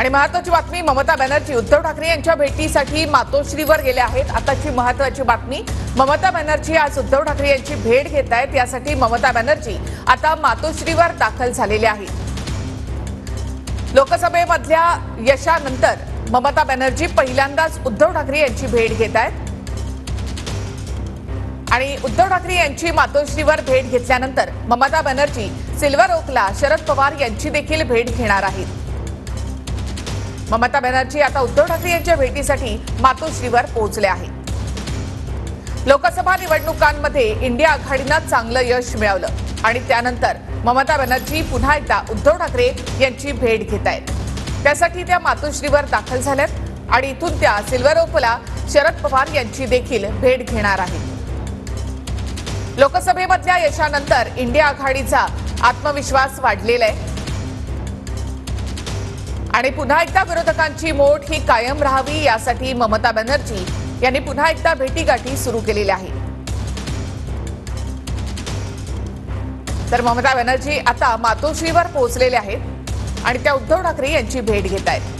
आणि महत्त्वाची बातमी, ममता बॅनर्जी उद्धव ठाकरे यांच्या भेटीसाठी मातोश्रीवर गेले आहेत। आताची महत्त्वाची बातमी, ममता बॅनर्जी आज उद्धव ठाकरे यांची भेट घेत आहेत। यासाठी ममता बॅनर्जी आता मातोश्रीवर दाखल झालेले आहेत। लोकसभेमधल्या यशानंतर ममता बॅनर्जी पहिल्यांदाच उद्धव ठाकरे यांची भेट घेत आहेत आणि उद्धव ठाकरे यांची मातोश्रीवर भेट घेतल्यानंतर ममता बॅनर्जी सिल्वर ओकला शरद पवार यांची देखील भेट घेणार आहेत। ममता बॅनर्जी आता उद्धव ठाकरे यांच्या भेटीसाठी मातोश्रीवर पोहोचले आहेत। लोकसभा निवडणुकांमध्ये इंडिया आघाडीनं चांगलं यश मिळवलं आणि त्यानंतर ममता बॅनर्जी पुन्हा एकदा उद्धव ठाकरे यांची भेट घेत आहेत। त्यासाठी त्या मातोश्रीवर दाखल झाल्यात आणि इथून त्या सिल्वर ओकला शरद पवार यांची देखील भेट घेणार आहेत। लोकसभेमधल्या यशानंतर इंडिया आघाडीचा आत्मविश्वास वाढलेला आहे आणि पुन्हा एकदा विरोधकांची मोठ ही कायम राहावी यासाठी ममता बॅनर्जी यांनी पुन्हा एकदा भेटीगाठी सुरू केलेल्या आहेत। तर ममता बॅनर्जी आता मातोश्रीवर पोहोचलेले आहेत आणि त्या उद्धव ठाकरे यांची भेट घेत आहेत।